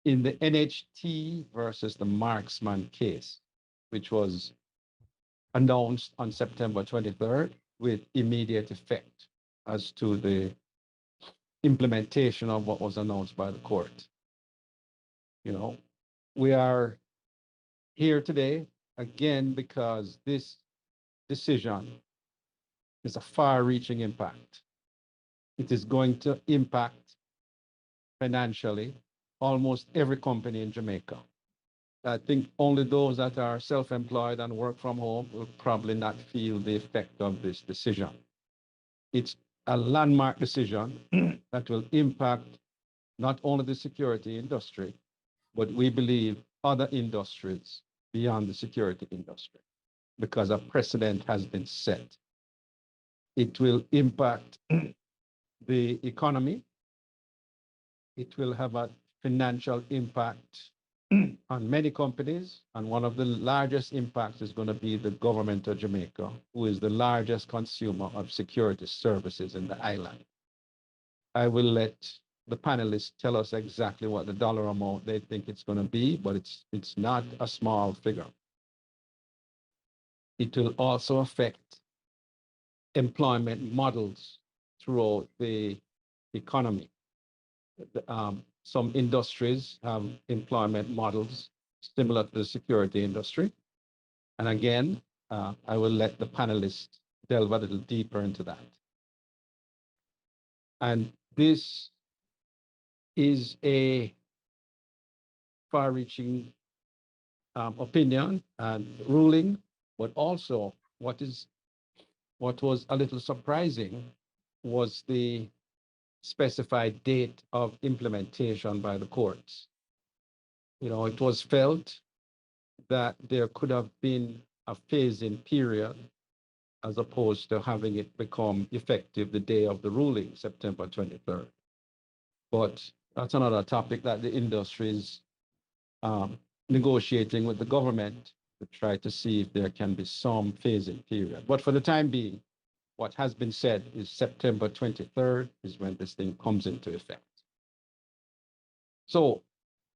in the NHT versus the Marksman case, which was announced on September 23rd with immediate effect as to the implementation of what was announced by the court. You know, we are here today again because this decision is a far-reaching impact. It is going to impact financially almost every company in Jamaica. I think only those that are self-employed and work from home will probably not feel the effect of this decision. It's a landmark decision that will impact not only the security industry, but we believe other industries beyond the security industry, because a precedent has been set. It will impact the economy. It will have a financial impact on many companies, and one of the largest impacts is going to be the government of Jamaica, who is the largest consumer of security services in the island. I will let the panelists tell us exactly what the dollar amount they think it's going to be, but it's not a small figure. It will also affect employment models throughout the economy. Some industries have employment models similar to the security industry. And again, I will let the panelists delve a little deeper into that. And this is a far-reaching opinion and ruling, but also what was a little surprising was the specified date of implementation by the courts. You know, it was felt that there could have been a phase-in period as opposed to having it become effective the day of the ruling, September 23rd. But that's another topic that the industry is negotiating with the government to try to see if there can be some phase-in period. But for the time being, what has been said is September 23rd is when this thing comes into effect. So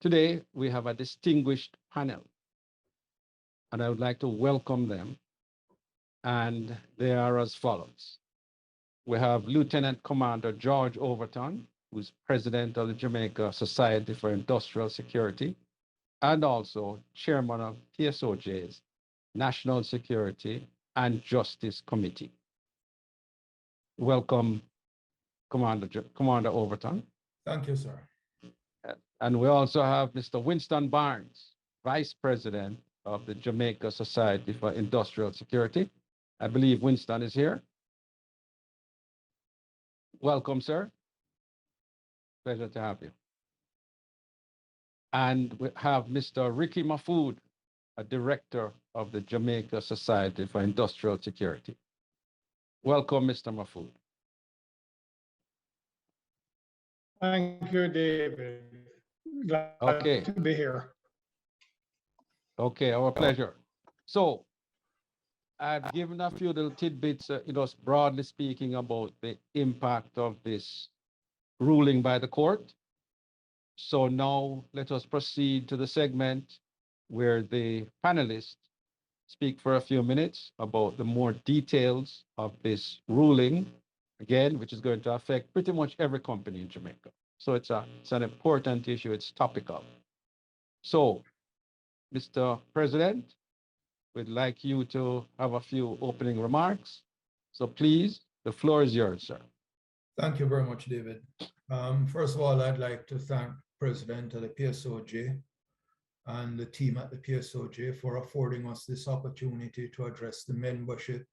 today we have a distinguished panel, and I would like to welcome them. And they are as follows. We have Lieutenant Commander George Overton, who's president of the Jamaica Society for Industrial Security, and also chairman of PSOJ's National Security and Justice Committee. Welcome, Commander Overton. Thank you, sir. And we also have Mr. Winston Barnes, Vice President of the Jamaica Society for Industrial Security. I believe Winston is here. Welcome, sir. Pleasure to have you. And we have Mr. Ricky Mahfood, a director of the Jamaica Society for Industrial Security. Welcome, Mr. Mahfood. Thank you, David. Glad to be here. Okay, our pleasure. So I've given a few little tidbits, broadly speaking, about the impact of this ruling by the court. So now let us proceed to the segment where the panelists speak for a few minutes about the more details of this ruling, again, which is going to affect pretty much every company in Jamaica. So it's an important issue, it's topical. So, Mr. President, we'd like you to have a few opening remarks. So please, the floor is yours, sir. Thank you very much, David. First of all, I'd like to thank President of the PSOJ and the team at the PSOJ for affording us this opportunity to address the membership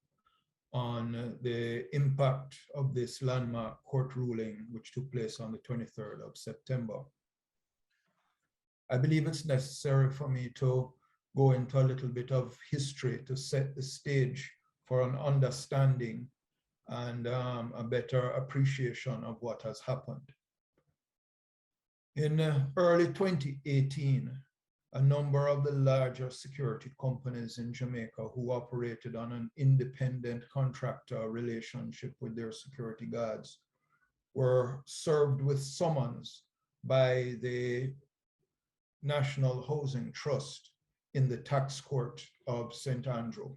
on the impact of this landmark court ruling, which took place on the 23rd of September. I believe it's necessary for me to go into a little bit of history to set the stage for an understanding and a better appreciation of what has happened. In early 2018, a number of the larger security companies in Jamaica who operated on an independent contractor relationship with their security guards were served with summons by the National Housing Trust in the tax court of St. Andrew.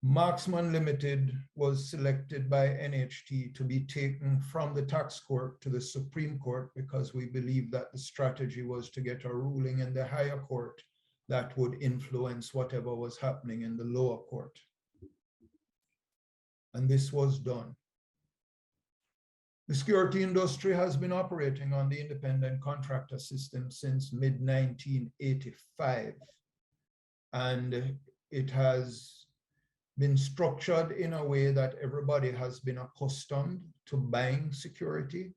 Marksman Limited was selected by NHT to be taken from the tax court to the Supreme Court because we believe that the strategy was to get a ruling in the higher court that would influence whatever was happening in the lower court. And this was done. The security industry has been operating on the independent contractor system since mid-1985, and it has been structured in a way that everybody has been accustomed to buying security.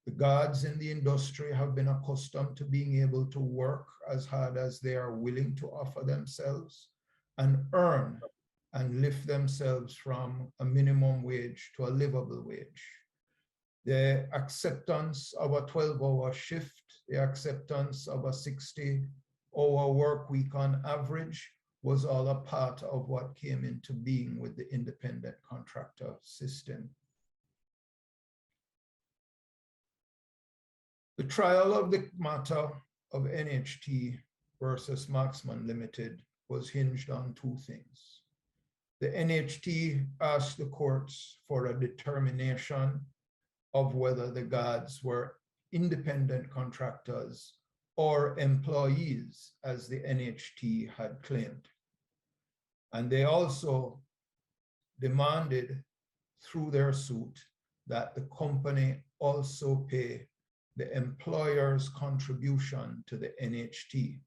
The guards in the industry have been accustomed to being able to work as hard as they are willing to offer themselves and earn and lift themselves from a minimum wage to a livable wage. The acceptance of a 12-hour shift, the acceptance of a 60-hour work week on average was all a part of what came into being with the independent contractor system. The trial of the matter of NHT versus Marksman Limited was hinged on two things. The NHT asked the courts for a determination of whether the guards were independent contractors or employees, as the NHT had claimed. And they also demanded through their suit that the company also pay the employer's contribution to the NHT.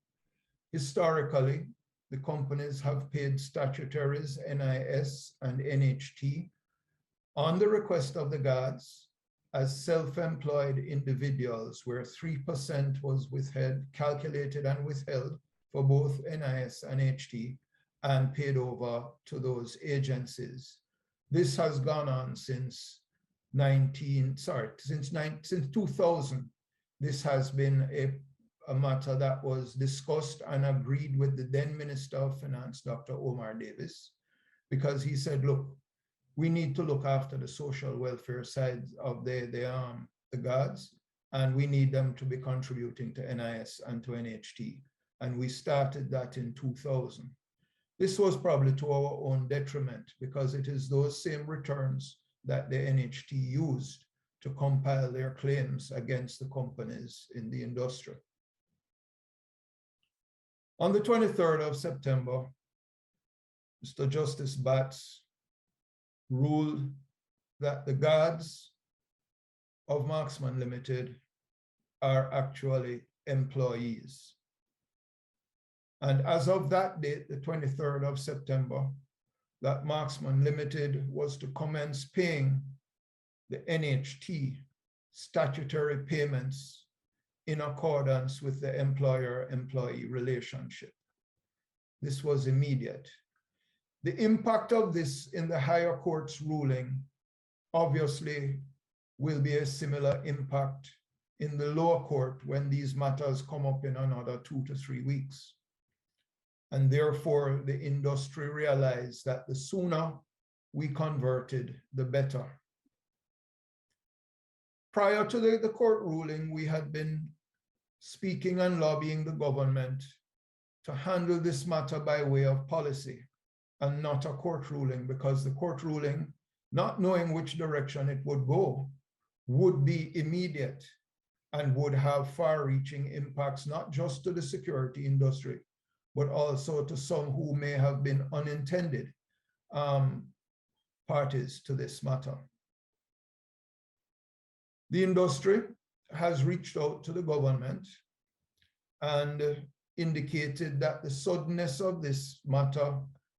Historically, the companies have paid statutories, NIS and NHT, on the request of the guards as self-employed individuals, where 3% was withheld, calculated and withheld for both NIS and HT, and paid over to those agencies. This has gone on since 2000. This has been a matter that was discussed and agreed with the then Minister of Finance, Dr. Omar Davis, because he said, look, we need to look after the social welfare side of the guards, and we need them to be contributing to NIS and to NHT. And we started that in 2000. This was probably to our own detriment because it is those same returns that the NHT used to compile their claims against the companies in the industry. On the 23rd of September, Mr. Justice Batts ruled that the guards of Marksman Limited are actually employees. And as of that date, the 23rd of September, that Marksman Limited was to commence paying the NHT statutory payments in accordance with the employer-employee relationship. This was immediate. The impact of this in the higher court's ruling obviously will be a similar impact in the lower court when these matters come up in another 2 to 3 weeks. And therefore, the industry realized that the sooner we converted, the better. Prior to the court ruling, we had been speaking and lobbying the government to handle this matter by way of policy and not a court ruling, because the court ruling, not knowing which direction it would go, would be immediate and would have far-reaching impacts, not just to the security industry, but also to some who may have been unintended parties to this matter. The industry has reached out to the government and indicated that the suddenness of this matter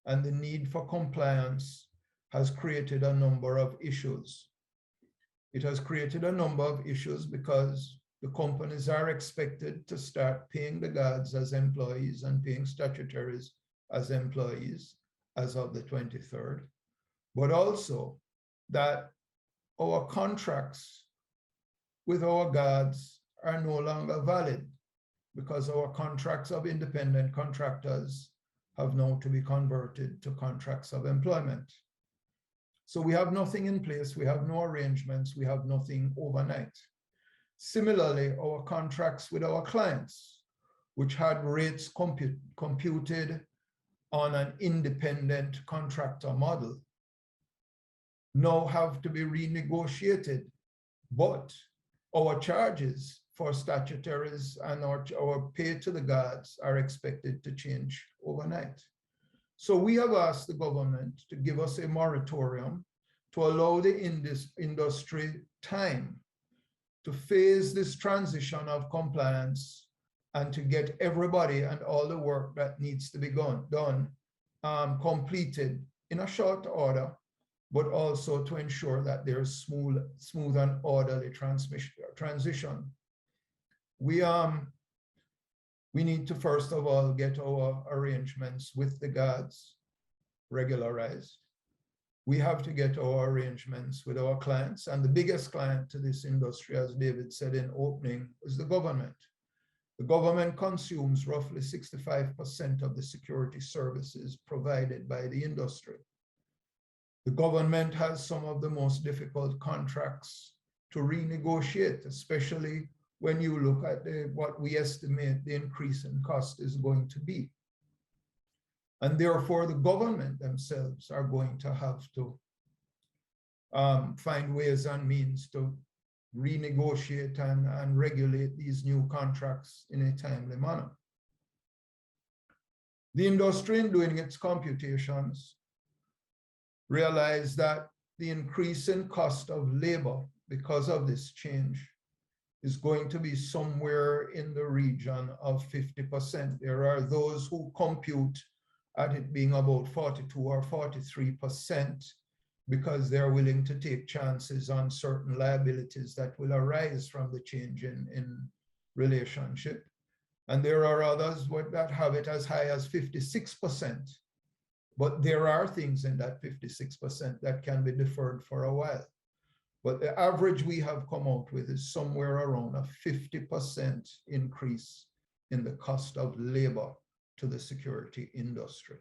and the need for compliance has created a number of issues. It has created a number of issues because the companies are expected to start paying the guards as employees and paying statutories as employees as of the 23rd, but also that our contracts with our guards are no longer valid because our contracts of independent contractors have now to be converted to contracts of employment. So we have nothing in place, we have no arrangements, we have nothing overnight. Similarly, our contracts with our clients, which had rates computed on an independent contractor model, now have to be renegotiated. But our charges for statutories and our pay to the guards are expected to change overnight. So we have asked the government to give us a moratorium to allow the industry time to phase this transition of compliance and to get everybody and all the work that needs to be done completed in a short order, but also to ensure that there's smooth and orderly transition. We need to first of all get our arrangements with the guards regularized. We have to get our arrangements with our clients, and the biggest client to this industry, as David said in opening, is the government. The government consumes roughly 65% of the security services provided by the industry. The government has some of the most difficult contracts to renegotiate, especially when you look at what we estimate the increase in cost is going to be. And therefore, the government themselves are going to have to find ways and means to renegotiate and regulate these new contracts in a timely manner. The industry, in doing its computations, realized that the increase in cost of labor because of this change is going to be somewhere in the region of 50%. There are those who compute at it being about 42 or 43% because they're willing to take chances on certain liabilities that will arise from the change in relationship. And there are others that have it as high as 56%. But there are things in that 56% that can be deferred for a while. But the average we have come out with is somewhere around a 50% increase in the cost of labor to the security industry.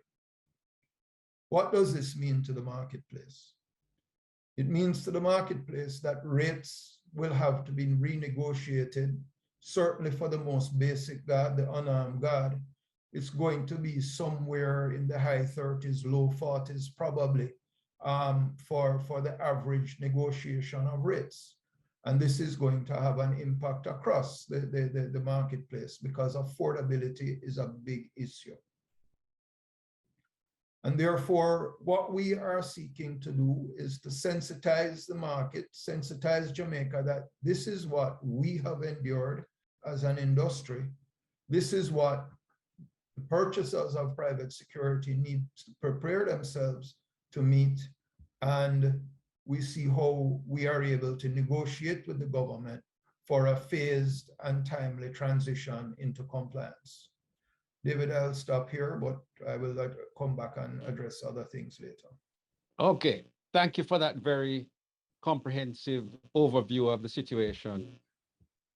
What does this mean to the marketplace? It means to the marketplace that rates will have to be renegotiated, certainly for the most basic guard, the unarmed guard. It's going to be somewhere in the high 30s, low 40s, probably, for the average negotiation of rates. And this is going to have an impact across the marketplace because affordability is a big issue. And therefore, what we are seeking to do is to sensitize the market, sensitize Jamaica that this is what we have endured as an industry. This is what the purchasers of private security need to prepare themselves to meet. And we see how we are able to negotiate with the government for a phased and timely transition into compliance. David, I'll stop here, but I will come back and address other things later. Okay, thank you for that very comprehensive overview of the situation,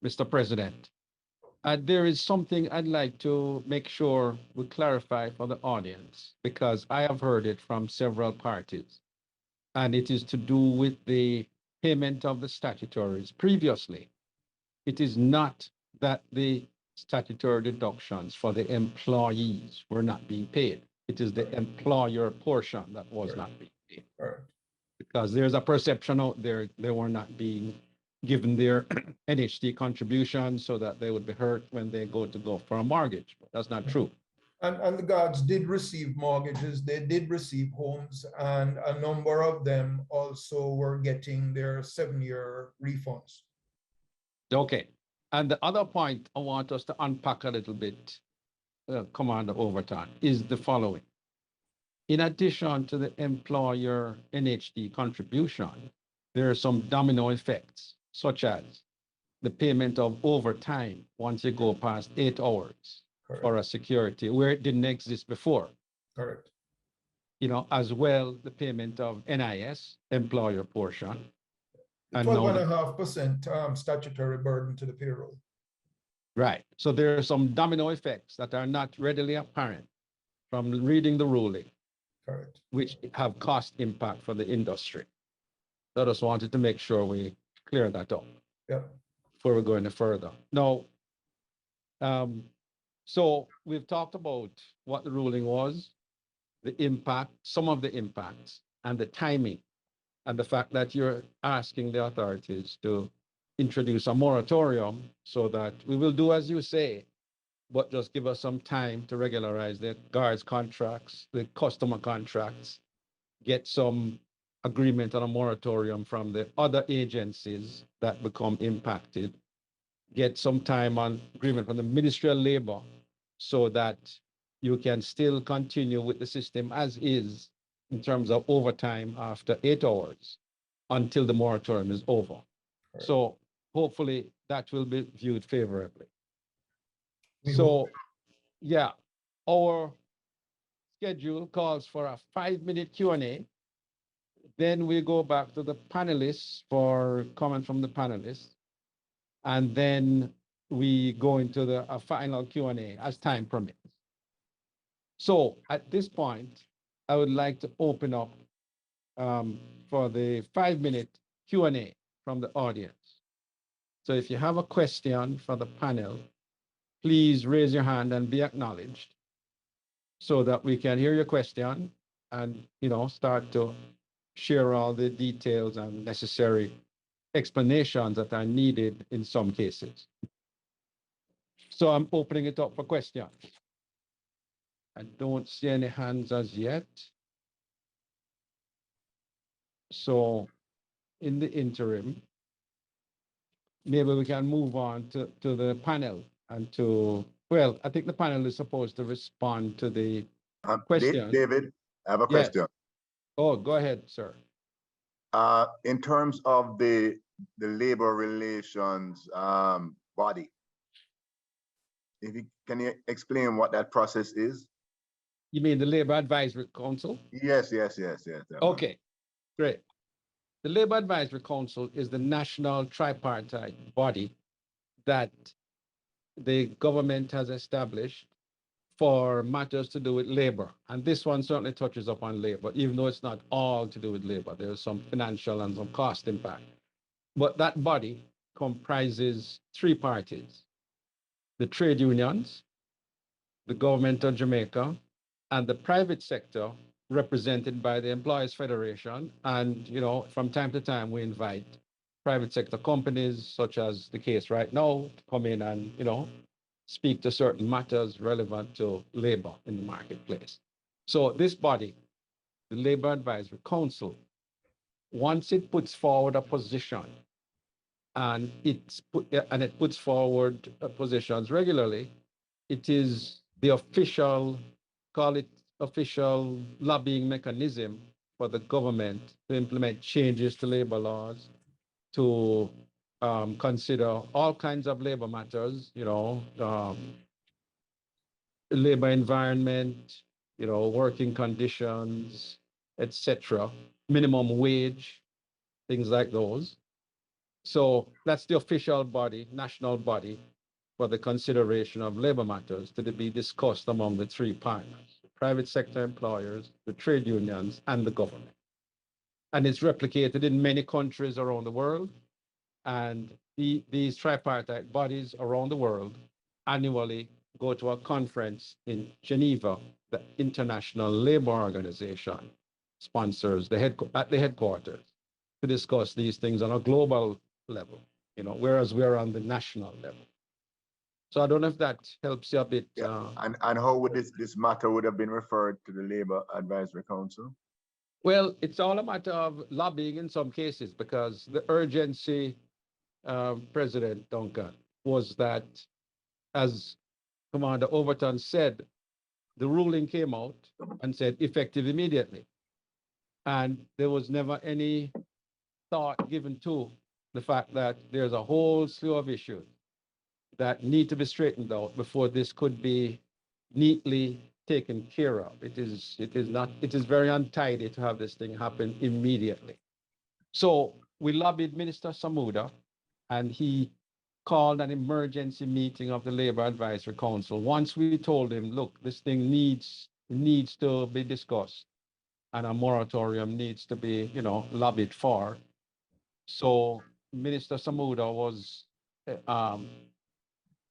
Mr. President. There is something I'd like to make sure we clarify for the audience, because I have heard it from several parties, and it is to do with the payment of the statutories previously. It is not that the statutory deductions for the employees were not being paid. It is the employer portion that was not being paid. Because there's a perception out there they were not being given their NHT contributions so that they would be hurt when they go for a mortgage. But that's not true. And the guards did receive mortgages, they did receive homes, and a number of them also were getting their 7-year refunds. Okay. And the other point I want us to unpack a little bit, Commander Overton, is the following. In addition to the employer NHT contribution, there are some domino effects, such as the payment of overtime once you go past 8 hours. Correct. For a security where it didn't exist before. Correct. You know, as well, the payment of NIS, employer portion. 12.5% statutory burden to the payroll. Right. So there are some domino effects that are not readily apparent from reading the ruling. Correct. Which have cost impact for the industry. So I just wanted to make sure we clear that up. Yep. before we go any further. Now, so we've talked about what the ruling was, the impact, some of the impacts, and the timing, and the fact that you're asking the authorities to introduce a moratorium so that we will do as you say, but just give us some time to regularize the guards contracts, the customer contracts, get some agreement on a moratorium from the other agencies that become impacted, get some time on agreement from the Ministry of Labor so that you can still continue with the system as is in terms of overtime after 8 hours until the moratorium is over. Right. So hopefully that will be viewed favorably. We So hope. yeah, our schedule calls for a 5-minute Q&A. Then we go back to the panelists for comment from the panelists. And then we go into a final Q&A as time permits. So at this point, I would like to open up for the 5-minute Q&A from the audience. So if you have a question for the panel, please raise your hand and be acknowledged so that we can hear your question and, start to share all the details and necessary explanations that are needed in some cases. So I'm opening it up for questions. I don't see any hands as yet. So in the interim, maybe we can move on to the panel and well, I think the panel is supposed to respond to the question. David, I have a Yes. question. Oh, go ahead, sir. In terms of the labor relations body, can you explain what that process is? You mean the Labor Advisory Council? Yes. Okay, great. The Labor Advisory Council is the national tripartite body that the government has established for matters to do with labor. And this one certainly touches upon labor, even though it's not all to do with labor. There's some financial and some cost impact. But that body comprises 3 parties: the trade unions, the government of Jamaica, and the private sector represented by the Employers Federation. And, from time to time, we invite private sector companies, such as the case right now, to come in and, speak to certain matters relevant to labor in the marketplace. So this body, the Labor Advisory Council, once it puts forward a position and it puts forward positions regularly, it is the official, call it official lobbying mechanism for the government to implement changes to labor laws, to consider all kinds of labor matters, labor environment, working conditions, etc., minimum wage, things like those. So that's the official body, national body, for the consideration of labor matters to be discussed among the 3 partners: the private sector employers, the trade unions, and the government. And it's replicated in many countries around the world. And these tripartite bodies around the world annually go to a conference in Geneva. The International Labor Organization sponsors at the headquarters to discuss these things on a global level, whereas we're on the national level. So I don't know if that helps you a bit. Yeah. And how would this matter would have been referred to the Labor Advisory Council? Well, it's all a matter of lobbying in some cases, because the urgency, President Duncan, was that, as Commander Overton said, the ruling came out and said effective immediately. And there was never any thought given to the fact that there's a whole slew of issues that need to be straightened out before this could be neatly taken care of. It is very untidy to have this thing happen immediately. So we lobbied Minister Samuda, and he called an emergency meeting of the Labor Advisory Council. Once we told him, look, this thing needs to be discussed and a moratorium needs to be, lobbied for. So Minister Samuda was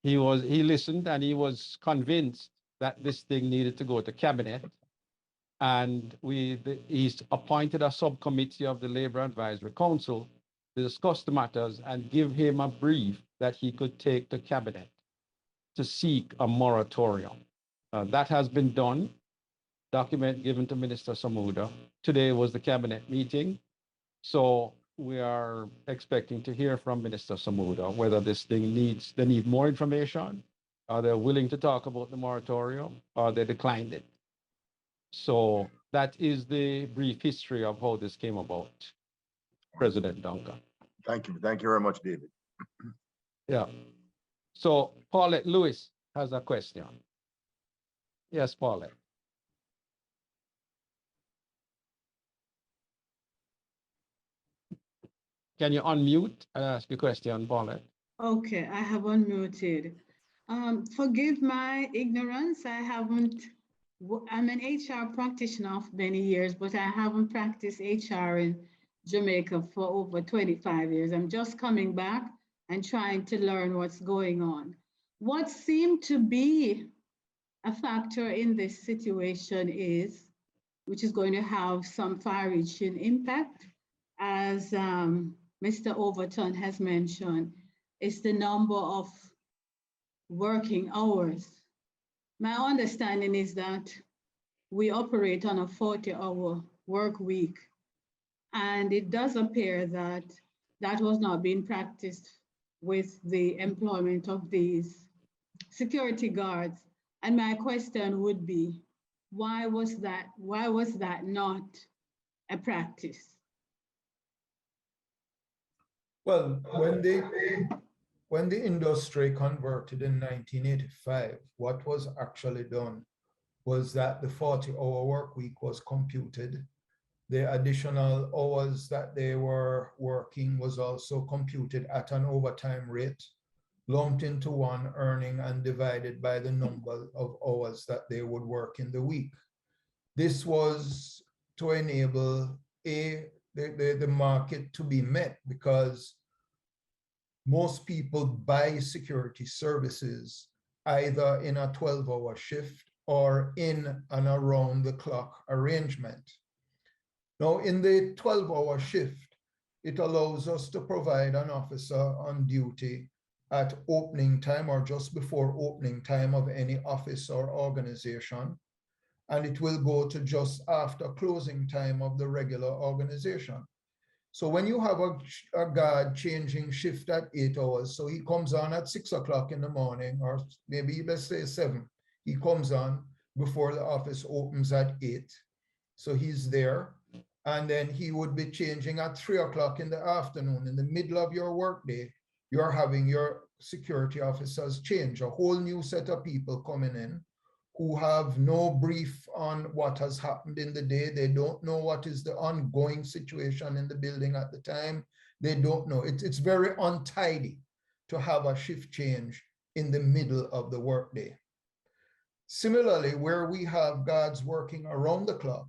he listened and he was convinced that this thing needed to go to cabinet. And he's appointed a subcommittee of the Labor Advisory Council to discuss the matters and give him a brief that he could take to cabinet to seek a moratorium. That has been done. Document given to Minister Samuda. Today was the cabinet meeting. So we are expecting to hear from Minister Samuda whether this thing they need more information, are they willing to talk about the moratorium, or they declined it. So that is the brief history of how this came about, President Duncan. Thank you. Thank you very much, David. Yeah. So Paulette Lewis has a question. Yes, Paulette. Can you unmute and ask your question, Paulette? Okay, I have unmuted. Forgive my ignorance. I'm an HR practitioner of many years, but I haven't practiced HR in Jamaica for over 25 years. I'm just coming back and trying to learn what's going on. What seemed to be a factor in this situation which is going to have some far-reaching impact, as Mr. Overton has mentioned, is the number of working hours. My understanding is that we operate on a 40-hour work week, and it does appear that that was not being practiced with the employment of these security guards. And my question would be, why was that not a practice? Well, when the industry converted in 1985, what was actually done was that the 40-hour work week was computed. The additional hours that they were working was also computed at an overtime rate, lumped into one earning and divided by the number of hours that they would work in the week. This was to enable the market to be met, because most people buy security services either in a 12-hour shift or in an around-the-clock arrangement. Now, in the 12-hour shift, it allows us to provide an officer on duty at opening time or just before opening time of any office or organization, and it will go to just after closing time of the regular organization. So when you have a guard changing shift at 8 hours, so he comes on at 6 o'clock in the morning, or maybe let's say 7, he comes on before the office opens at 8. So he's there, and then he would be changing at 3 o'clock in the afternoon. In the middle of your workday, you're having your security officers change, a whole new set of people coming in who have no brief on what has happened in the day. They don't know what is the ongoing situation in the building at the time. They don't know. It's very untidy to have a shift change in the middle of the workday. Similarly, where we have guards working around the clock,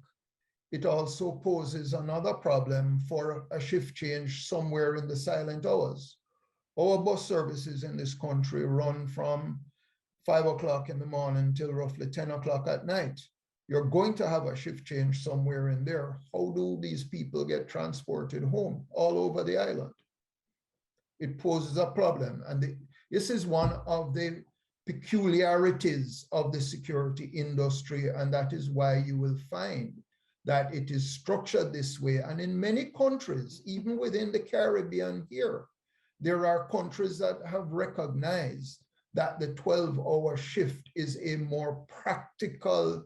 it also poses another problem for a shift change somewhere in the silent hours. Our bus services in this country run from 5 o'clock in the morning till roughly 10 o'clock at night. You're going to have a shift change somewhere in there. How do these people get transported home all over the island? It poses a problem. And this is one of the peculiarities of the security industry. And that is why you will find that it is structured this way. And in many countries, even within the Caribbean here, there are countries that have recognized that the 12-hour shift is a more practical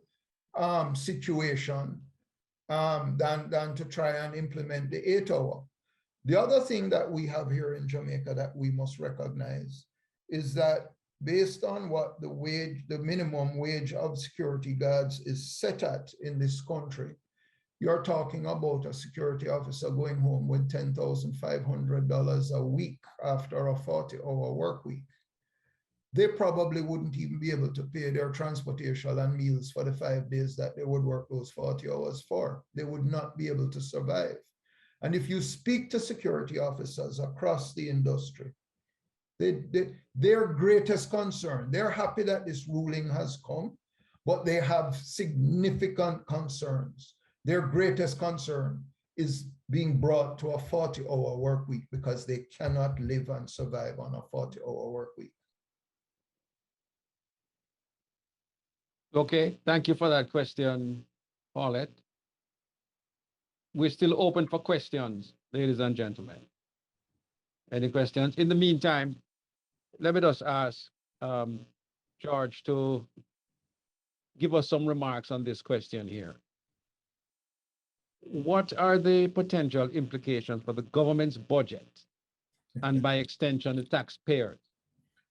situation than to try and implement the 8-hour. The other thing that we have here in Jamaica that we must recognize is that based on what the minimum wage of security guards is set at in this country, you're talking about a security officer going home with $10,500 a week after a 40-hour work week. They probably wouldn't even be able to pay their transportation and meals for the 5 days that they would work those 40 hours for. They would not be able to survive. And if you speak to security officers across the industry, Their greatest concern, they're happy that this ruling has come, but they have significant concerns. Their greatest concern is being brought to a 40-hour work week because they cannot live and survive on a 40-hour work week. Okay, thank you for that question, Paulette. We're still open for questions, ladies and gentlemen. Any questions? In the meantime, let me just ask George to give us some remarks on this question here. What are the potential implications for the government's budget and by extension the taxpayers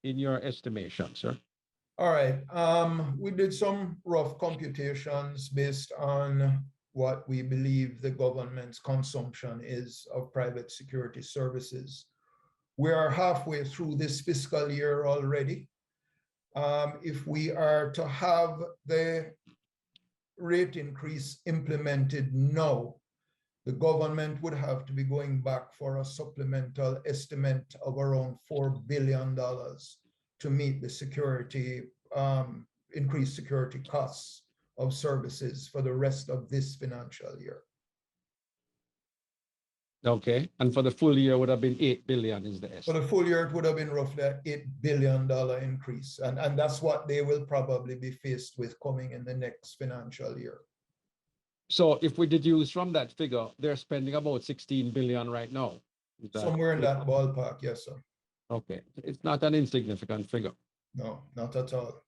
in your estimation, sir? All right, we did some rough computations based on what we believe the government's consumption is of private security services. We are halfway through this fiscal year already. If we are to have the rate increase implemented now, the government would have to be going back for a supplemental estimate of around $4 billion to meet the security, increased security costs of services for the rest of this financial year. Okay, and for the full year would have been 8 billion is the estimate. For the full year, it would have been roughly an $8 billion increase. And that's what they will probably be faced with coming in the next financial year. So if we deduce from that figure, they're spending about 16 billion right now. Somewhere in that ballpark, yes, sir. Okay, it's not an insignificant figure. No, not at all.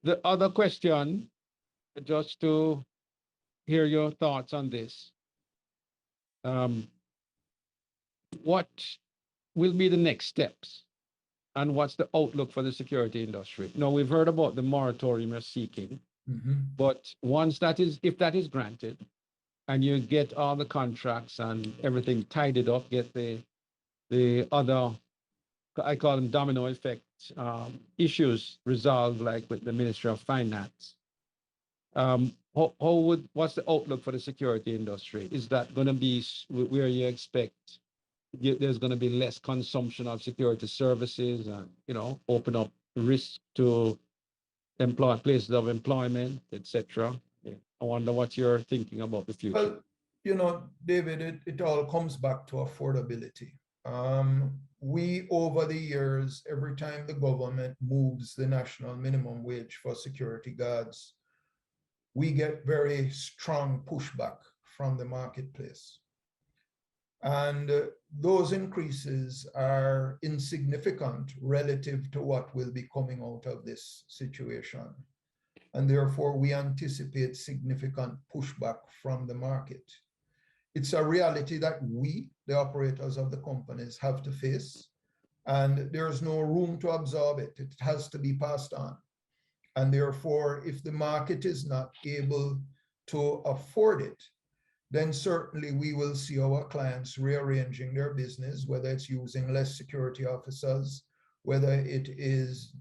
The other question, just to hear your thoughts on this. What will be the next steps and what's the outlook for the security industry? Now, we've heard about the moratorium you're seeking, but once that is, if that is granted and you get all the contracts and everything tidied up, get the other, I call them domino effect issues resolved, like with the Ministry of Finance. What's the outlook for the security industry? Is that going to be where you expect there's going to be less consumption of security services and, you know, open up risk to places of employment, etc.? I wonder what you're thinking about the future. Well, you know, David, it all comes back to affordability. We, over the years, every time the government moves the national minimum wage for security guards, we get very strong pushback from the marketplace. And those increases are insignificant relative to what will be coming out of this situation. And therefore, we anticipate significant pushback from the market. It's a reality that we, the operators of the companies, have to face. And there's no room to absorb it. It has to be passed on. And therefore, if the market is not able to afford it, then certainly we will see our clients rearranging their business, whether it's using less security officers, whether it is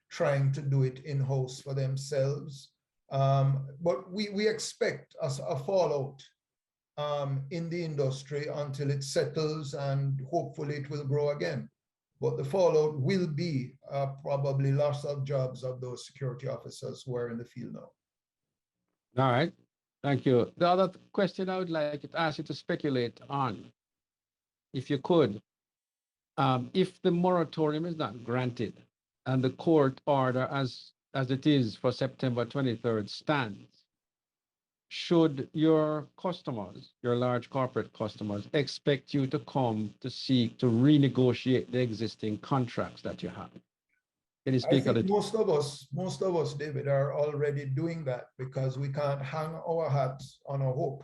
trying to do it in-house for themselves. But we expect a fallout in the industry until it settles, and hopefully it will grow again. But the fallout will be probably loss of jobs of those security officers who are in the field now. All right, thank you. The other question I would like to ask you to speculate on, if you could, if the moratorium is not granted and the court order as it is for September 23rd stands, should your customers, your large corporate customers, expect you to come to seek to renegotiate the existing contracts that you have? Can you speak on it? Most of us, David, are already doing that because we can't hang our hats on a hope.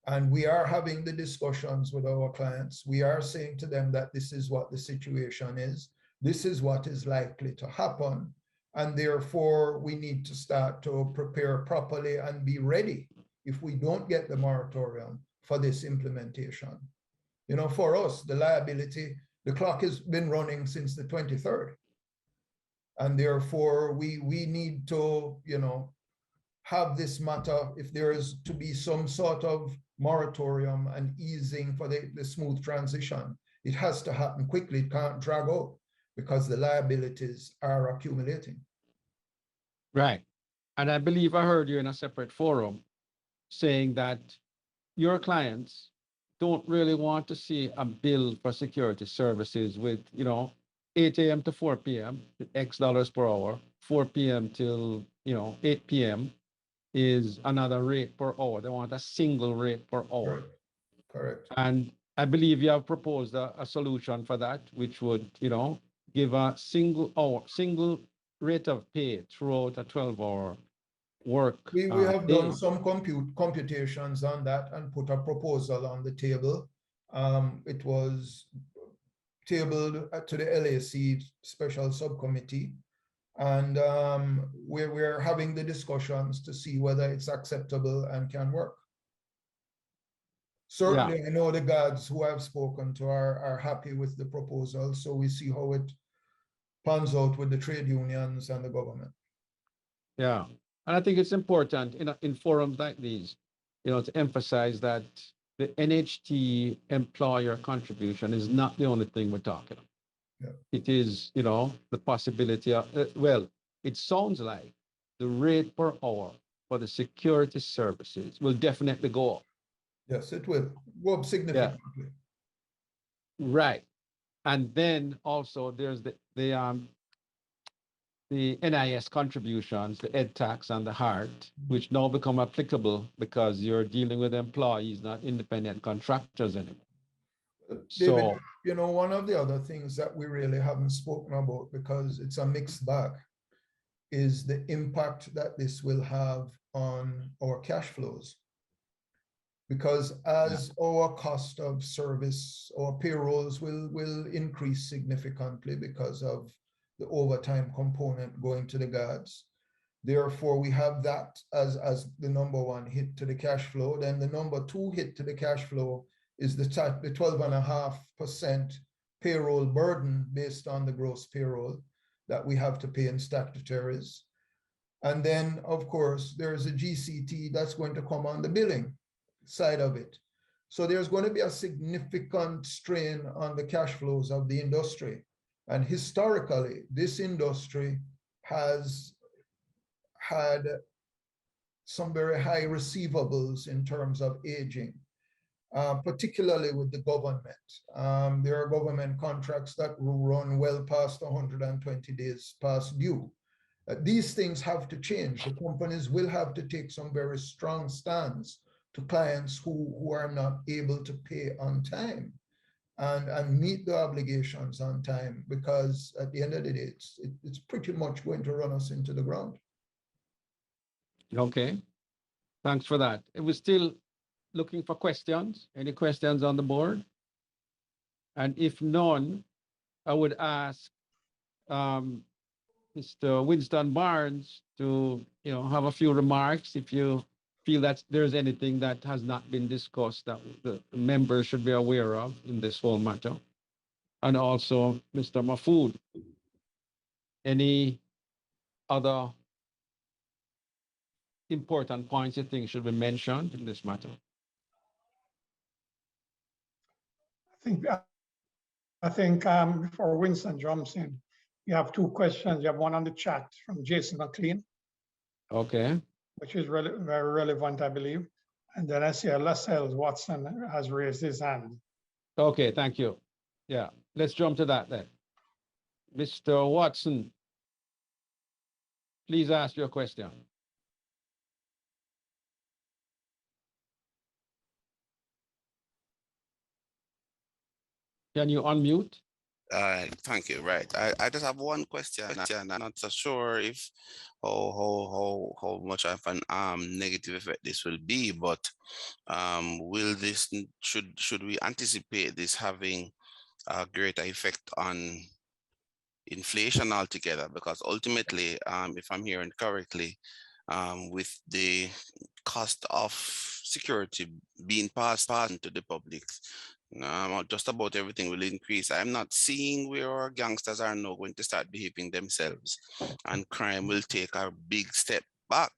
And we are having the discussions with our clients. We are saying to them that this is what the situation is. This is what is likely to happen. And therefore, we need to start to prepare properly and be ready if we don't get the moratorium for this implementation. You know, for us, the liability, the clock has been running since the 23rd. And therefore, we need to, you know, have this matter, if there is to be some sort of moratorium and easing for the smooth transition, it has to happen quickly. It can't drag out. because the liabilities are accumulating. Right. And I believe I heard you in a separate forum saying that your clients don't really want to see a bill for security services with, 8 a.m. to 4 p.m., X dollars per hour, 4 p.m. till, 8 p.m. is another rate per hour. They want a single rate per hour. Correct. And I believe you have proposed a solution for that, which would, give a single rate of pay throughout a 12-hour work We have day. done some computations on that and put a proposal on the table. It was tabled to the LAC special subcommittee, and we're having the discussions to see whether it's acceptable and can work. Certainly, I know the guards who I've spoken to are happy with the proposal, so we see how it pans out with the trade unions and the government. Yeah. And I think it's important in forums like these, to emphasize that the NHT employer contribution is not the only thing we're talking about. Yeah. It is, the possibility of, it sounds like the rate per hour for the security services will definitely go up. Yes, it will go up significantly. Right. And then also there's the NIS contributions, the ed tax and the HART, which now become applicable because you're dealing with employees, not independent contractors anymore. David, one of the other things that we really haven't spoken about, because it's a mixed bag, is the impact that this will have on our cash flows. Because as our cost of service or payrolls will increase significantly because of the overtime component going to the guards. Therefore, we have that as the number one hit to the cash flow. Then the number two hit to the cash flow is the 12.5% payroll burden based on the gross payroll that we have to pay in statutories. And then, of course, there's a GCT that's going to come on the billing side of it. So there's going to be a significant strain on the cash flows of the industry. And historically, this industry has had some very high receivables in terms of aging, particularly with the government. There are government contracts that run well past 120 days past due. These things have to change. The companies will have to take some very strong stands to clients who are not able to pay on time and meet the obligations on time, because at the end of the day, it's pretty much going to run us into the ground. Okay, thanks for that. It was still looking for questions. Any questions on the board? And if none, I would ask Mr. Winston Barnes to, have a few remarks if you feel that there's anything that has not been discussed that the members should be aware of in this whole matter. And also Mr. Mahfood, any other important points you think should be mentioned in this matter? I think before Winston jumps in, you have two questions. You have one on the chat from Jason McLean. Okay. Which is very relevant, I believe. And then I see Lascelles Watson has raised his hand. Okay, thank you. Yeah, let's jump to that then. Mr. Watson, please ask your question. Can you unmute? Thank you. Right. I just have one question. I'm not so sure if how much of an negative effect this will be, but should we anticipate this having a greater effect on inflation altogether? Because ultimately, if I'm hearing correctly, with the cost of security being passed into the public, just about everything will increase. I'm not seeing where our gangsters are now going to start behaving themselves, and crime will take a big step back.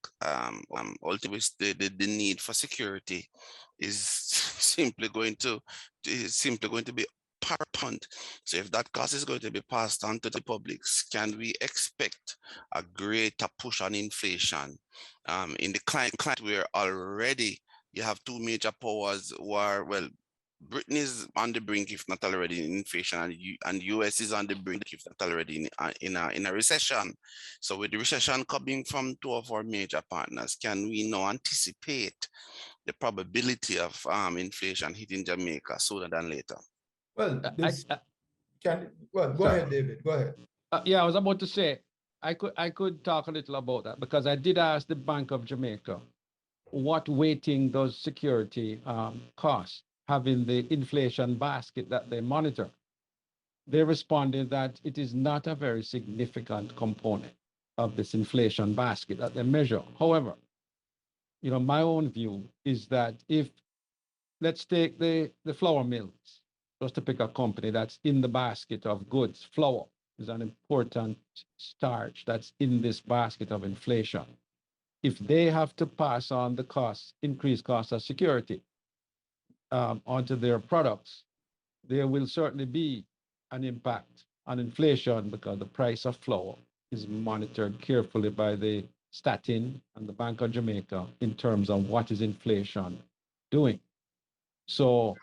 Ultimately, the need for security is simply going to be paramount. So if that cost is going to be passed on to the public, can we expect a greater push on inflation? In the client where already you have two major powers who are, well, Britain is on the brink, if not already in inflation, and US is on the brink, if not already in a recession. So with the recession coming from two of our major partners, can we now anticipate the probability of inflation hitting Jamaica sooner than later? Well, this go Sorry. ahead, David, go ahead. Yeah, I was about to say, I could talk a little about that because I did ask the Bank of Jamaica, what weighting does security cost, having the inflation basket that they monitor? They responded that it is not a very significant component of this inflation basket that they measure. However, my own view is that if, let's take the flour mills, just to pick a company that's in the basket of goods, flour is an important starch that's in this basket of inflation. If they have to pass on the cost, increased cost of security onto their products, there will certainly be an impact on inflation because the price of flour is monitored carefully by the Statin and the Bank of Jamaica in terms of what is inflation doing. So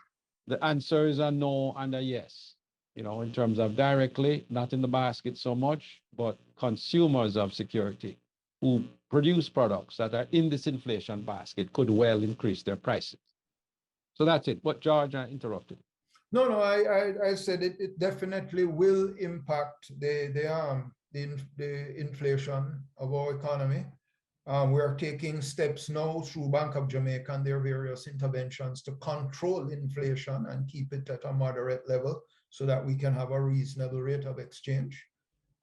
the answer is a no and a yes, in terms of directly, not in the basket so much, but consumers of security who produce products that are in this inflation basket could well increase their prices. So that's it. But George, I interrupted. No, I said it definitely will impact the inflation of our economy. We are taking steps now through Bank of Jamaica and their various interventions to control inflation and keep it at a moderate level so that we can have a reasonable rate of exchange.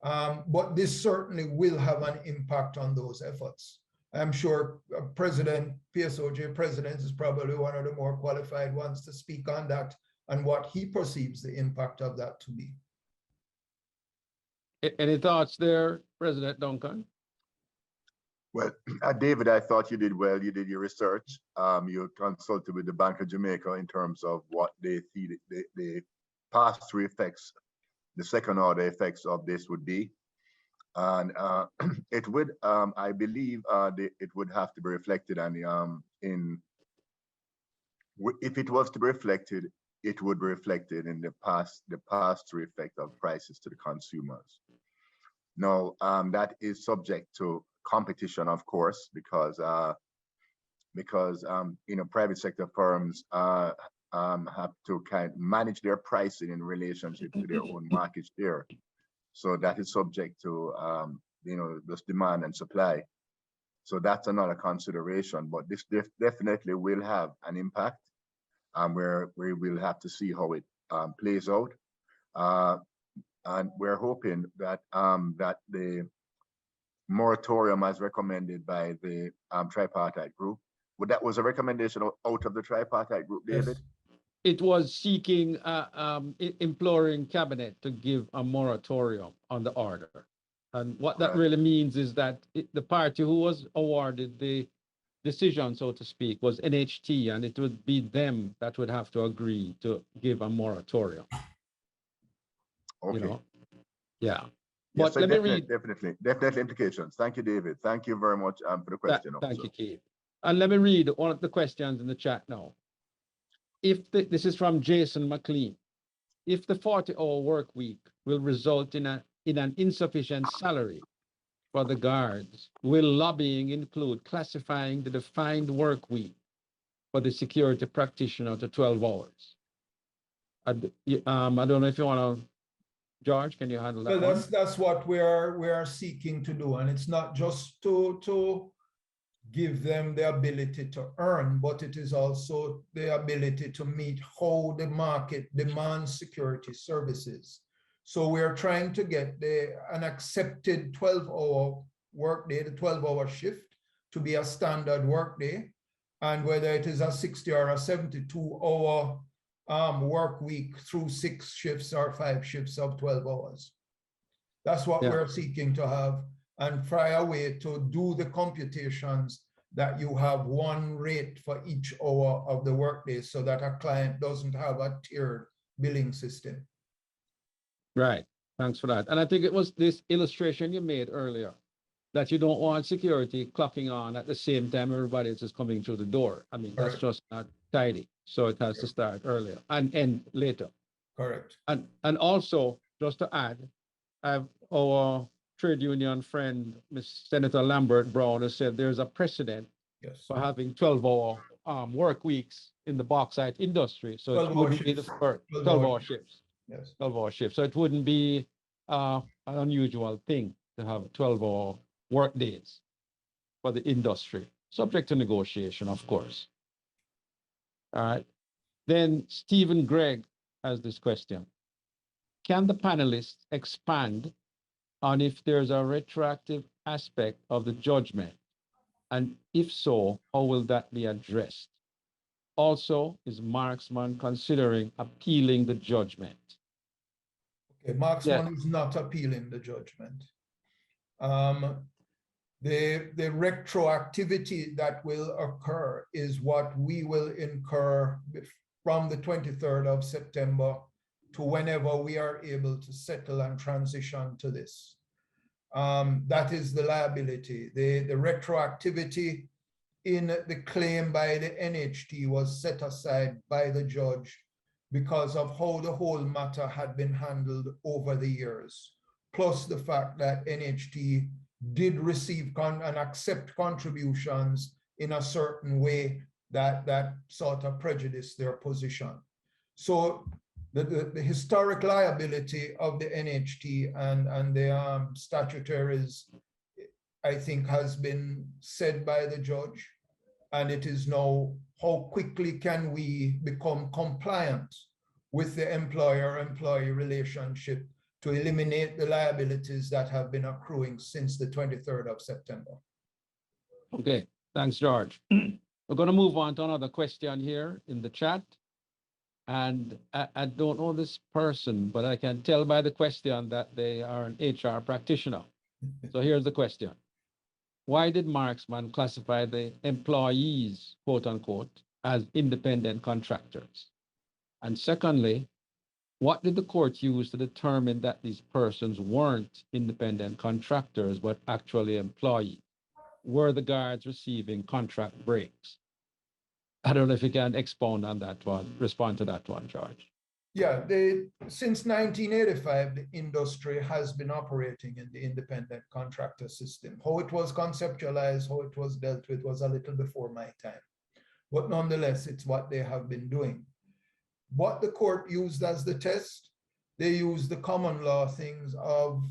But this certainly will have an impact on those efforts. I'm sure PSOJ president is probably one of the more qualified ones to speak on that and what he perceives the impact of that to be. Any thoughts there, President Duncan? Well, David, I thought you did well. You did your research. You consulted with the Bank of Jamaica in terms of what they see the pass-through effects, the second order effects of this would be. And it would, I believe, it would have to be reflected on if it was to be reflected, it would be reflected in the pass-through effect of prices to the consumers. Now, that is subject to competition, of course, because private sector firms have to kind of manage their pricing in relationship to their own market share. So that is subject to this demand and supply. So that's another consideration. But this definitely will have an impact, where we will have to see how it plays out. And we're hoping that that the moratorium as recommended by the tripartite group, that was a recommendation out of the tripartite group, David? Yes. It was seeking, imploring cabinet to give a moratorium on the order. And what that really means is that the party who was awarded the decision, so to speak, was NHT, and it would be them that would have to agree to give a moratorium. Okay. Yeah. Yes, But so let me read. definitely implications. Thank you, David. Thank you very much for the question. Thank you, Keith. And let me read one of the questions in the chat now. This is from Jason McLean. If the 40-hour work week will result in an insufficient salary for the guards, will lobbying include classifying the defined work week for the security practitioner to 12 hours? I don't know if you want to, George, can you handle that? Well, that's what we are seeking to do, and it's not just to give them the ability to earn, but it is also the ability to meet how the market demands security services. So we're trying to get an accepted 12-hour workday, the 12-hour shift, to be a standard workday, and whether it is a 60 or a 72-hour work week through 6 shifts or 5 shifts of 12 hours. That's what we're seeking to have, and try a way to do the computations that you have one rate for each hour of the workday so that a client doesn't have a tiered billing system. Right. Thanks for that. And I think it was this illustration you made earlier that you don't want security clocking on at the same time everybody is just coming through the door. I mean, that's Correct. just not tidy. So it has to start earlier and end later. Correct. And also, just to add, I've our trade union friend, Ms. Senator Lambert Brown, has said there's a precedent Yes. for having 12-hour work weeks in the bauxite industry. So it 12-hour wouldn't be the shifts. first 12-hour 12-hour shifts. Yes. 12-hour shift. So it wouldn't be an unusual thing to have 12-hour work days for the industry, subject to negotiation, of course. All right. Then Stephen Gregg has this question. Can the panelists expand on if there's a retroactive aspect of the judgment? And if so, how will that be addressed? Also, is Marksman considering appealing the judgment? Okay, Marksman is not appealing the judgment. The retroactivity that will occur is what we will incur from the 23rd of September to whenever we are able to settle and transition to this. That is the liability. The retroactivity in the claim by the NHT was set aside by the judge because of how the whole matter had been handled over the years, plus the fact that NHT did receive and accept contributions in a certain way that sort of prejudiced their position. So the historic liability of the NHT and the statutories, I think, has been said by the judge. And it is now, how quickly can we become compliant with the employer-employee relationship to eliminate the liabilities that have been accruing since the 23rd of September. Okay, thanks, George. We're going to move on to another question here in the chat. And I don't know this person, but I can tell by the question that they are an HR practitioner. So here's the question. Why did Marksman classify the employees, quote unquote, as independent contractors? And secondly, what did the court use to determine that these persons weren't independent contractors, but actually employees? Were the guards receiving contract breaks? I don't know if you can expound on that one, respond to that one, George. Yeah, since 1985, the industry has been operating in the independent contractor system. How it was conceptualized, how it was dealt with was a little before my time. But nonetheless, it's what they have been doing. What the court used as the test, they used the common law things of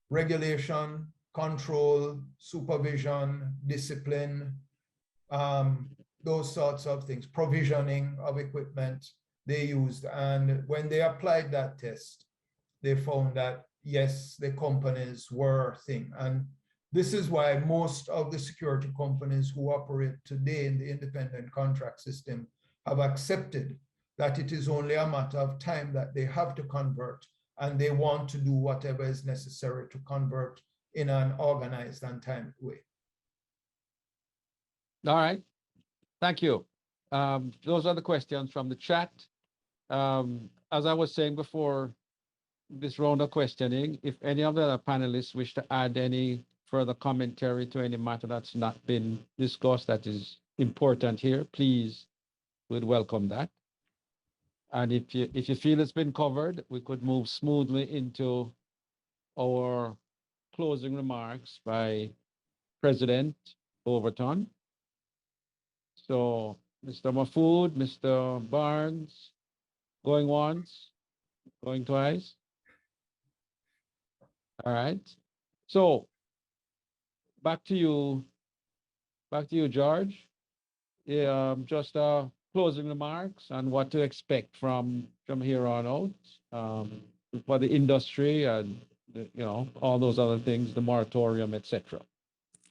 regulation, control, supervision, discipline, those sorts of things, provisioning of equipment they used. And when they applied that test, they found that, yes, the companies were thing. And this is why most of the security companies who operate today in the independent contract system have accepted that it is only a matter of time that they have to convert, and they want to do whatever is necessary to convert in an organized and timely way. All right, thank you. Those are the questions from the chat. As I was saying before this round of questioning, if any of the other panelists wish to add any further commentary to any matter that's not been discussed that is important here, please, we'd welcome that. And if you feel it's been covered, we could move smoothly into our closing remarks by President Overton. So, Mr. Mahfood, Mr. Barnes, going once, going twice. All right. So, back to you, George. Yeah, just closing remarks and what to expect from here on out for the industry and all those other things, the moratorium, etc.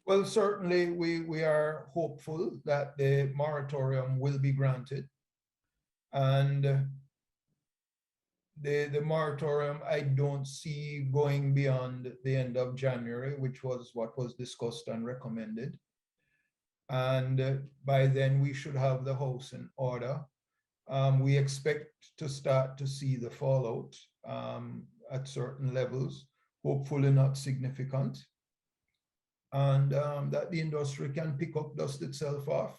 Well, certainly we are hopeful that the moratorium will be granted. And the moratorium, I don't see going beyond the end of January, which was what was discussed and recommended. And by then we should have the house in order. We expect to start to see the fallout at certain levels, hopefully not significant, and that the industry can pick up, dust itself off.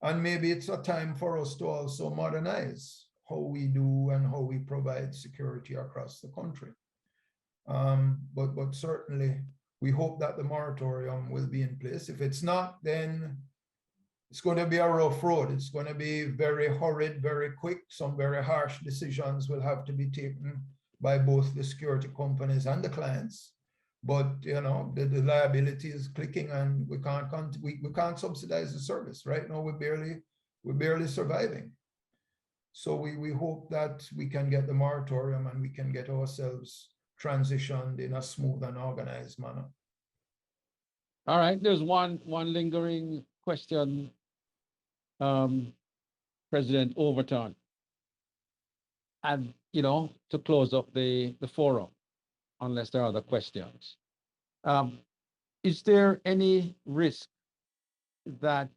And maybe it's a time for us to also modernize how we do and how we provide security across the country. But certainly, we hope that the moratorium will be in place. If it's not, then it's going to be a rough road. It's going to be very hurried, very quick. Some very harsh decisions will have to be taken by both the security companies and the clients. But you know, the liability is clicking, and we can't subsidize the service. Right now, we're barely surviving. So we hope that we can get the moratorium and we can get ourselves transitioned in a smooth and organized manner. All right, there's one lingering question, President Overton. And, you know, to close up the forum, unless there are other questions. Is there any risk that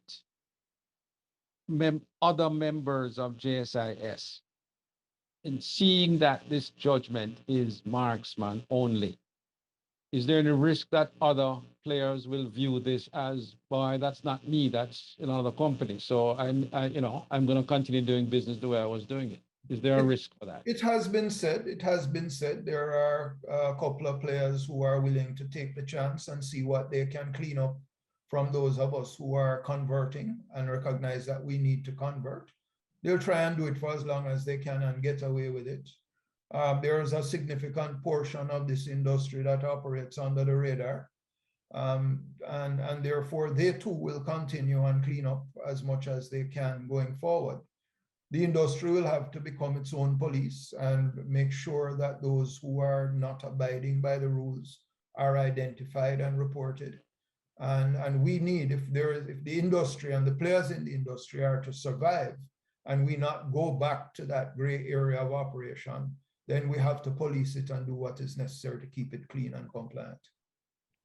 other members of JSIS, in seeing that this judgment is Marksman only, is there any risk that other players will view this as, boy, that's not me, that's another company, so I'm going to continue doing business the way I was doing it? Is there a risk for that? It has been said, there are a couple of players who are willing to take the chance and see what they can clean up from those of us who are converting and recognize that we need to convert. They'll try and do it for as long as they can and get away with it. There is a significant portion of this industry that operates under the radar. And therefore they too will continue and clean up as much as they can going forward. The industry will have to become its own police and make sure that those who are not abiding by the rules are identified and reported. And we need, if the industry and the players in the industry are to survive and we not go back to that gray area of operation, then we have to police it and do what is necessary to keep it clean and compliant.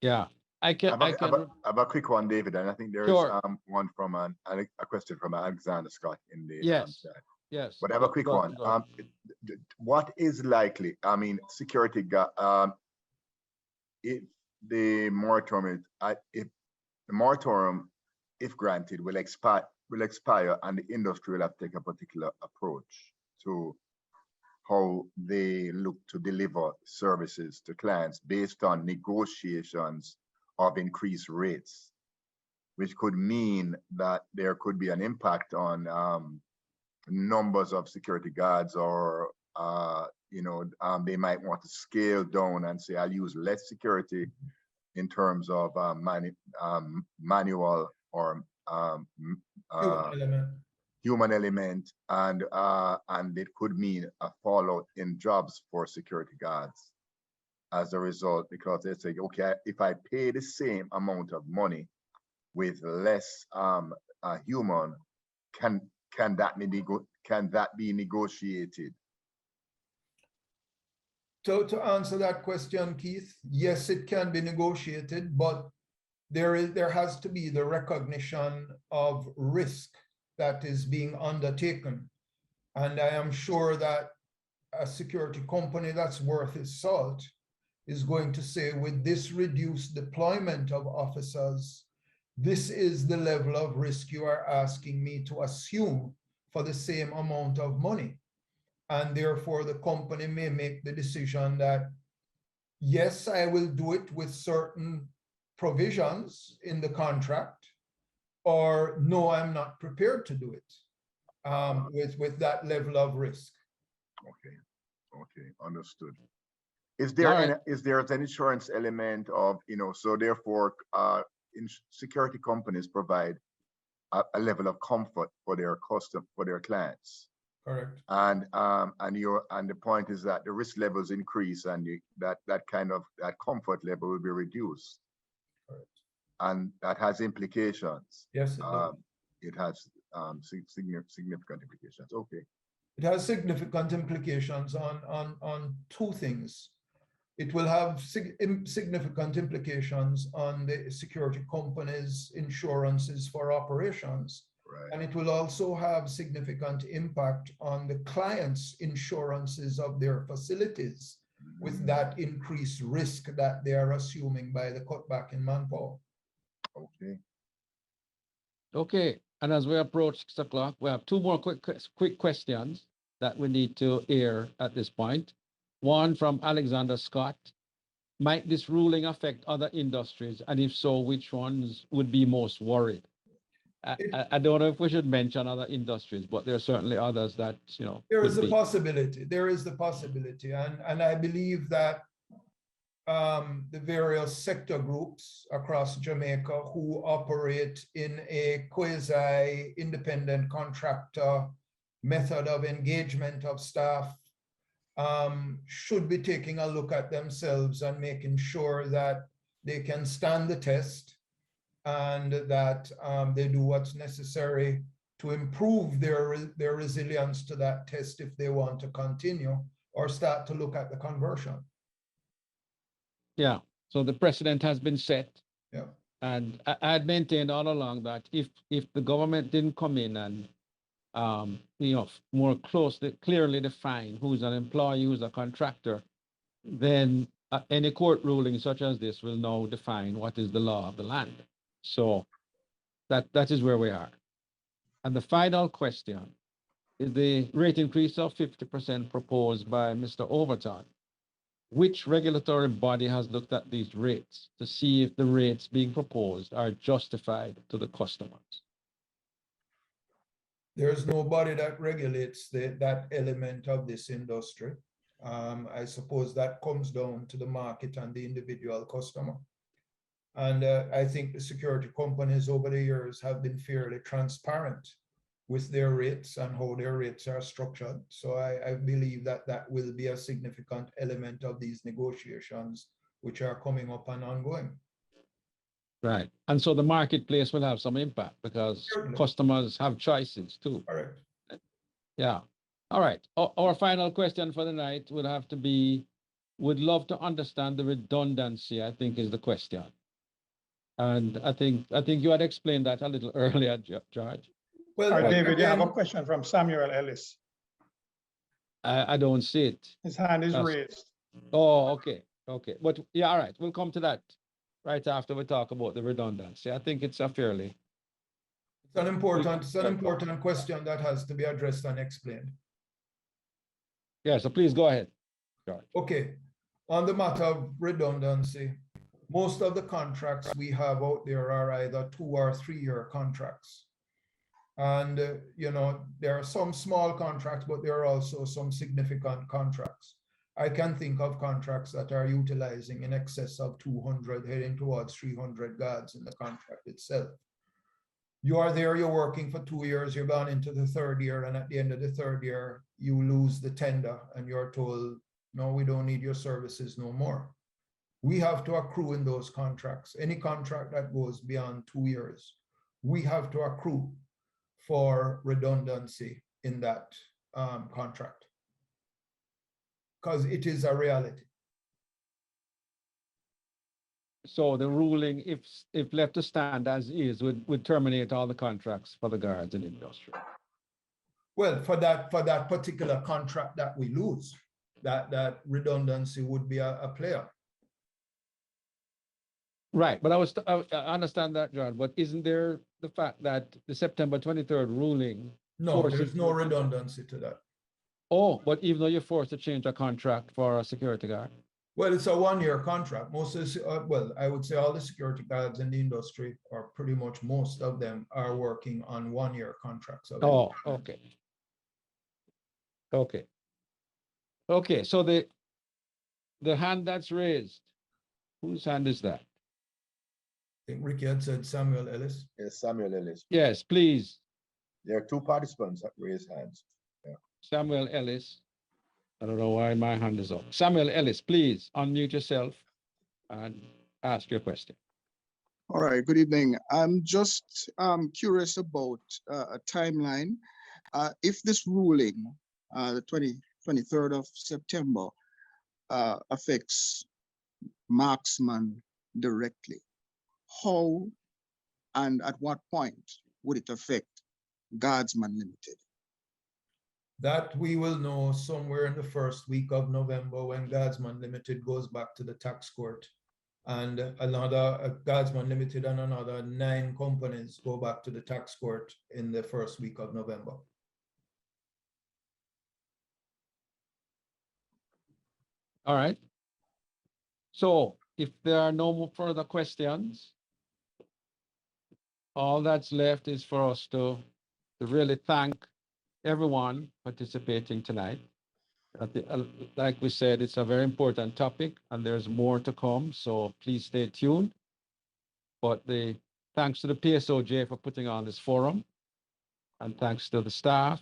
Yeah, I have a quick one, David, and I think there is Sure. one from a question from Alexander Scott in the Yes. chat. Yes. But I have a quick one. What is likely? I mean, security. If the moratorium, if granted, will expire, and the industry will have to take a particular approach to how they look to deliver services to clients based on negotiations of increased rates, which could mean that there could be an impact on numbers of security guards, or they might want to scale down and say, I'll use less security in terms of manual or human element, and it could mean a fallout in jobs for security guards as a result, because they say, okay, if I pay the same amount of money with less human, can that be negotiated? So to answer that question, Keith, yes, it can be negotiated, but there has to be the recognition of risk that is being undertaken. And I am sure that a security company that's worth its salt is going to say, with this reduced deployment of officers, this is the level of risk you are asking me to assume for the same amount of money. And therefore the company may make the decision that, yes, I will do it with certain provisions in the contract, or no, I'm not prepared to do it with that level of risk. Okay, understood. Is there is there an insurance element of, so therefore security companies provide a level of comfort for their clients? Correct. And the point is that the risk levels increase, and that comfort level will be reduced. Correct. And that has implications. Yes, it does. It has significant implications. Okay. It has significant implications on two things. It will have significant implications on the security companies' insurances for operations. Right. And it will also have significant impact on the clients' insurances of their facilities with that increased risk that they are assuming by the cutback in manpower. Okay. Okay, and as we approach 6 o'clock, we have two more quick questions that we need to air at this point. One from Alexander Scott. Might this ruling affect other industries? And if so, which ones would be most worried? I don't know if we should mention other industries, but there are certainly others that, you know, There is could a be. possibility. There is the possibility. And I believe that the various sector groups across Jamaica who operate in a quasi-independent contractor method of engagement of staff should be taking a look at themselves and making sure that they can stand the test and that they do what's necessary to improve their resilience to that test if they want to continue or start to look at the conversion. Yeah, so the precedent has been set. Yeah. And I had maintained all along that if the government didn't come in and you know, more clearly define who's an employee, who's a contractor, then any court ruling such as this will now define what is the law of the land. So that is where we are. And the final question is the rate increase of 50% proposed by Mr. Overton. Which regulatory body has looked at these rates to see if the rates being proposed are justified to the customers? There's nobody that regulates that element of this industry. I suppose that comes down to the market and the individual customer. And I think the security companies over the years have been fairly transparent with their rates and how their rates are structured. So I believe that that will be a significant element of these negotiations, which are coming up and ongoing. Right. And so the marketplace will have some impact because Certainly. customers have choices too. Correct. Yeah. All right. Our final question for the night would have to be, would love to understand the redundancy, I think is the question. And I think you had explained that a little earlier, George. Well, All right, David, you have a again, question from Samuel Ellis. I don't see it. His hand is Yes. raised. Oh, okay. Okay. But yeah, all right. We'll come to that right after we talk about the redundancy. I think it's a fairly. it's an important question that has to be addressed and explained. Yeah, so please go ahead, George. Okay, on the matter of redundancy, most of the contracts we have out there are either 2 or 3 year contracts. And, you know, there are some small contracts, but there are also some significant contracts. I can think of contracts that are utilizing in excess of 200, heading towards 300 guards in the contract itself. You are there, you're working for 2 years, you're gone into the 3rd year, and at the end of the 3rd year, you lose the tender and you're told, no, we don't need your services no more. We have to accrue in those contracts. Any contract that goes beyond 2 years, we have to accrue for redundancy in that contract because it is a reality. So the ruling, if left to stand as is, would terminate all the contracts for the guards in the industry. Well, for that particular contract that we lose, that redundancy would be a player. Right, but I understand that, John, but isn't there the fact that the September 23rd ruling? No, forces there's no you to- redundancy to that. Oh, but even though you're forced to change a contract for a security guard? Well, it's a 1 year contract. Most of the, well, I would say all the security guards in the industry, or pretty much most of them, are working on 1 year contracts. Oh, okay. Okay. Okay, so the hand that's raised, whose hand is that? I think Ricky had said Samuel Ellis. Yes, Samuel Ellis. Yes, please, There are 2 participants that raised hands. Samuel Ellis. I don't know why my hand is up. Samuel Ellis, please unmute yourself and ask your question. All right, good evening. I'm just curious about a timeline. If this ruling, the 23rd of September, affects Marksman directly, how and at what point would it affect Guardsman Limited? That we will know somewhere in the first week of November when Guardsman Limited goes back to the tax court. And another Guardsman Limited and another 9 companies go back to the tax court in the first week of November. All right. So if there are no more further questions, all that's left is for us to really thank everyone participating tonight. Like we said, it's a very important topic and there's more to come, so please stay tuned. But thanks to the PSOJ for putting on this forum, and thanks to the staff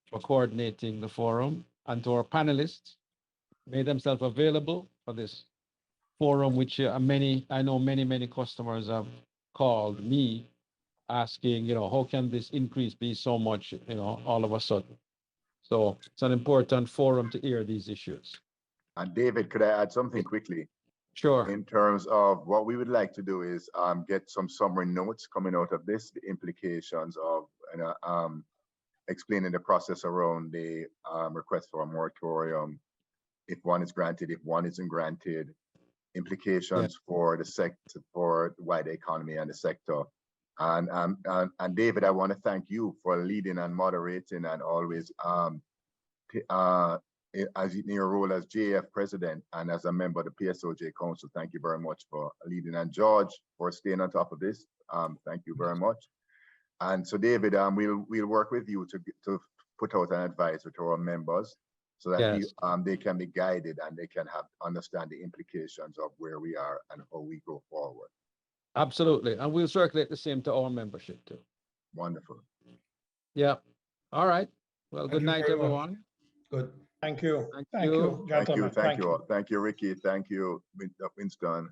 for coordinating the forum, and to our panelists, made themselves available for this forum, which I know many customers have called me asking, how can this increase be so much, all of a sudden? So it's an important forum to hear these issues. And David, could I add something quickly? Sure. In terms of what we would like to do is get some summary notes coming out of this, the implications of explaining the process around the request for a moratorium, if one is granted, if one isn't granted, implications for the sector, for the wider economy and the sector. And David, I want to thank you for leading and moderating and always as in your role as JF president and as a member of the PSOJ Council. Thank you very much for leading, and George for staying on top of this. Thank you very much. And so David, we'll work with you to put out an advisory to our members so that they can be guided and they can understand the implications of where we are and how we go forward. Absolutely. And we'll circulate the same to our membership too. Wonderful. Yeah. All right. Well, good you night, very much. everyone. Good. Thank you. Thank Thank you. you, gentlemen. Thank you, Ricky. Thank you, Winston.